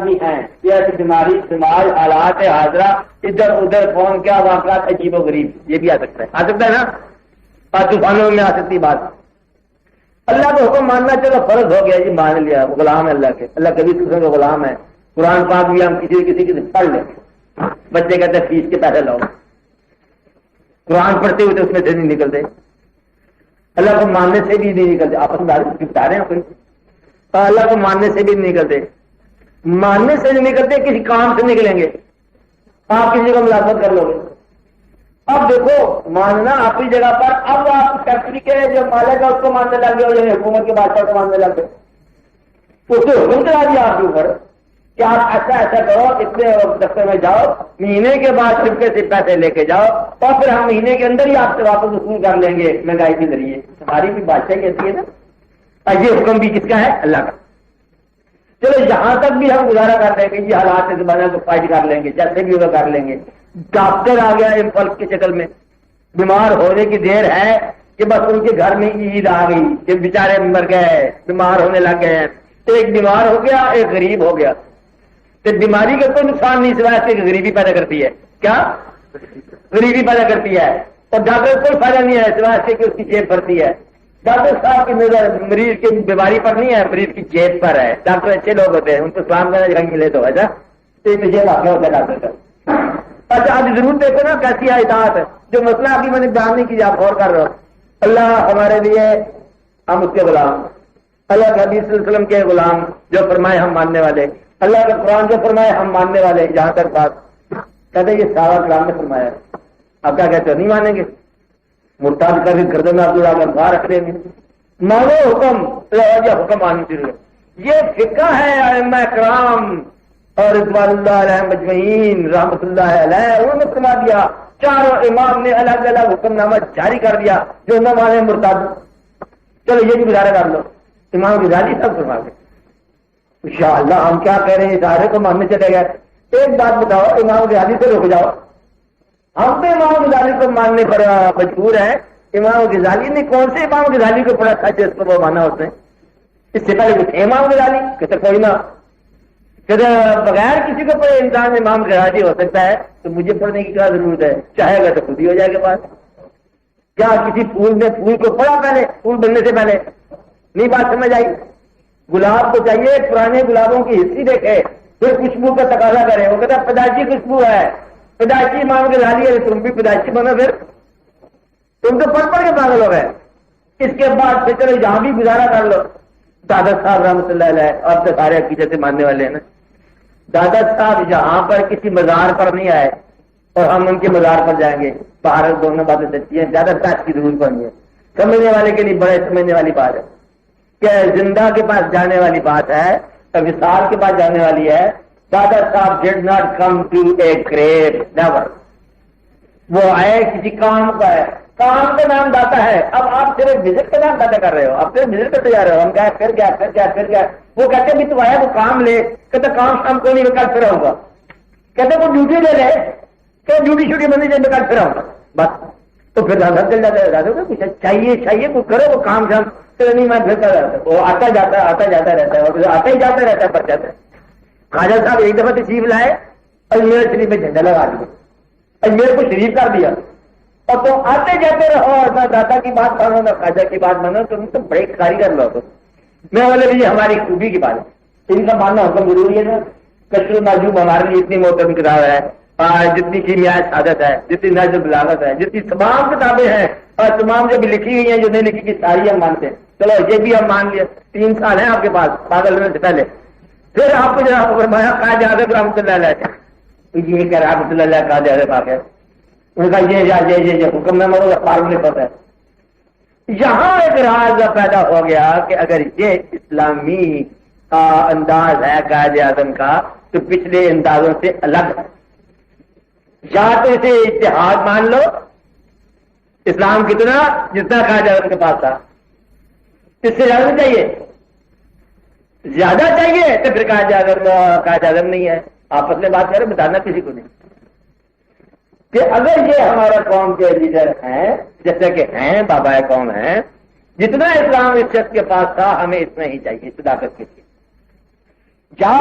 بھی ہیں یہ ایسی بیماری سماج حالات حاضرہ ادھر ادھر کون کیا واقعات عجیب و غریب یہ بھی آ سکتا ہے نا. اور طوفانوں میں آ سکتی بات. اللہ کا حکم ماننا چلو فرض ہو گیا جی مان لیا غلام ہے اللہ کے. اللہ کبھی قسم کا غلام ہے. قرآن پاک بھی ہم کسی کی پڑھ لیں. بچے کہتے ہیں فیس کے پیسے لاؤ. قرآن پڑھتے ہوئے تو اس میں سے نہیں نکلتے. اللہ کو ماننے سے بھی نہیں نکلتے. آپس میں بتا رہے ہیں کوئی. اللہ کو ماننے سے بھی نہیں نکلتے. ماننے سے نہیں نکلتے کسی کام سے نکلیں گے. آپ کسی کو ملازمت کر لو گے. اب دیکھو ماننا اپنی جگہ پر. اب آپ فیکٹری کے جو مالک ہے اس کو ماننے لگ گئے یا حکومت کے بادشاہ کو ماننے لگ گئے. اس نے حکم چلا دیا آپ کے اوپر کہ آپ ایسا ایسا کرو اتنے دفتر میں جاؤ مہینے کے بعد چپکے سے پیسے لے کے جاؤ اور پھر ہم مہینے کے اندر ہی آپ سے واپس وصول کر لیں گے مہنگائی کے ذریعے. ہماری بھی بادشاہ کہتی ہے نا. اور یہ حکم بھی کس کا ہے؟ اللہ کا. چلو یہاں تک بھی ہم گزارا کر لیں گے جی حالات سے زمانہ کو فائٹ کر لیں گے جیسے بھی ہوگا کر لیں گے. ڈاکٹر آ گیا امپلس کی شکل میں. بیمار ہونے کی دیر ہے کہ بس ان کے گھر میں عید آ گئی کہ بیچارے مر گئے بیمار ہونے لگ گئے ہیں. ایک بیمار ہو گیا ایک غریب ہو گیا. تو بیماری کا کوئی نقصان نہیں سوائے کہ غریبی پیدا کرتی ہے. کیا غریبی پیدا کرتی ہے. اور ڈاکٹر کوئی فائدہ نہیں ہے سوائے کہ اس کی جیب بھرتی ہے. ڈاکٹر صاحب کی نظر مریض کی بیماری پر نہیں ہے مریض کی جیب پر ہے. ڈاکٹر اچھے لوگ ہوتے ہیں ان کو سلام کرنے جگہ ملے تو ایسا تو یہ واقعہ ہوتا ہے ڈاکٹر کا. اچھا آج ضرور دیکھو نا کیسی ہے اطاعت. جو مسئلہ ابھی میں نے بیان نہیں کیا آپ غور کر رہے ہو. اللہ ہمارے لیے ہم اس کے غلام. اللہ کے حبیب صلی اللہ علیہ وسلم کے غلام جو فرمائے ہم ماننے والے. اللہ کا قرآن جو فرمائے ہم ماننے والے. جہاں تک بات کہتے یہ سارا کلام نے فرمایا. اب کیا کہتے ہو نہیں مانیں گے. مرتاد کر کے گردن میں عبداللہ کا باہر رکھ دیں گے. مانو حکم حکم ماننی ضرور ہے. یہ فقہ ہے ائمہ کرام اور رضوان اللہ علیہ مجمعین رحمت اللہ علیہ انہوں نے فرما دیا. چاروں امام نے الگ الگ حکم نامہ جاری کر دیا جو نہ مانے مرتاد. چلو یہ بھی گزارا کر لو. امام غزالی سب فرما گئے. انشاءاللہ ہم کیا کہہ رہے ہیں ادارے کو ماننے چلے گئے. ایک بات بتاؤ امام غزالی سے رک جاؤ. ہم تو امام غزالی کو ماننے پر مجبور ہیں. امام غزالی نے کون سے امام غزالی کو پڑھا تھا جس کو وہ مانا اس نے؟ اس سے پہلے کچھ امام غزالی کہتے کوئی نہ کہتے بغیر کسی کو پڑھے انسان امام غزالی ہو سکتا ہے تو مجھے پڑھنے کی کیا ضرورت ہے؟ چاہے گا تو خود ہی ہو جائے گا. بات کیا کسی پھول نے پھول کو پڑھا پہلے پھول بننے سے پہلے؟ نہیں بات سمجھ آئی. گلاب کو چاہیے پرانے گلابوں کی ہسٹری دیکھے پھر خوشبو کا تقاضا کرے. وہ کہتا پیدائشی خوشبو ہے پیدائشی امام غزالی ہے تم بھی پیدائشی بنو. پھر تم تو پڑھ کے پاگل ہو گئے. اس کے بعد پھر چلو یہاں بھی گزارا کر لو. دادا صاحب رحمۃ اللہ علیہ اور تو سارے عقیدت سے ماننے والے ہیں نا. دادا صاحب یہاں پر کسی مزار پر نہیں آئے اور ہم ان کے مزار پر جائیں گے. باہر دونوں باتیں سچی ہیں. زیادہ سچ کی ضرورت نہیں ہے. سمجھنے والے کے لیے بڑے سمجھنے والی بات ہے کہ زندہ کے پاس جانے والی بات ہے وصال کے پاس جانے والی ہے. Dada Saheb did not come to a grave never. وہ آئے کسی کام کا ہے. کام کا نام داتا ہے. اب آپ صرف وزٹ کا نام داتا کر رہے ہو. آپ صرف وزٹ کرتے جا رہے ہو. ہم کیا پھر کیا پھر کیا پھر کیا. وہ کہتے بھی تو آیا وہ کام لے. کہتے کام شام کو نہیں کل پھر ہوگا. کہتے وہ ڈیوٹی لے لے کہ ڈیوٹی شوٹی بندی جب کل پھر ہوگا بس. تو پھر دادا چل جاتا ہے. دادا کو کچھ چاہیے وہ کرو وہ کام شام چلو نہیں میں پھرتا رہتا. وہ آتا جاتا رہتا ہے اور آتا ہی جاتا رہتا ہے پر جاتا ہے. خواجہ صاحب ایک دفعہ تشریف لائے اجمیر شریف میں جھنڈا لگا دیا. اجمیر کو شریف کر دیا اور تم آتے جاتے رہو اور نہ دادا کی بات مانو نہ خواجہ کی بات مانو. تم تو بڑے کاریگر لوگ ہو. میں بولے یہ ہماری خوبی کی بات ہے. ان کا ماننا حکم ضروری ہے نا. کشر معجوب ہمارے لیے اتنی محترم کتاب ہے. جتنی کیمیا سعادت ہے جتنی نظر بلاغت ہے جتنی تمام کتابیں ہیں اور تمام جو بھی لکھی ہوئی ہیں جو نہیں لکھی کی ساری ہم مانتے ہیں. چلو یہ بھی ہم مان لیے. 3 سال ہیں آپ کے پاس پاگل ہونے سے پہلے. پھر آپ کو جناب فرمایا خواجہ اعظم رحمۃ اللہ علیہ. یہ کہہ رحمۃ اللہ علیہ خواجہ اعظم آ گئے. ان کا یہ حکم نہ مرو فارمولے پتہ ہے. یہاں ایک راز پیدا ہو گیا کہ اگر یہ اسلامی انداز ہے قائد اعظم کا تو پچھلے اندازوں سے الگ ہے. یا تو اسے اتحاد مان لو اسلام کتنا جتنا قائد اعظم کے پاس تھا. اس سے زیادہ چاہیے تو پھر قائد اعظم نہیں ہے. آپس میں بات کریں بتانا کسی کو نہیں کہ اگر یہ ہمارا قوم کے لیڈر ہیں جیسے کہ ہیں بابا قوم ہیں جتنا اسلام اس شخص کے پاس تھا ہمیں اتنا ہی چاہیے صداقت کے لیے. یا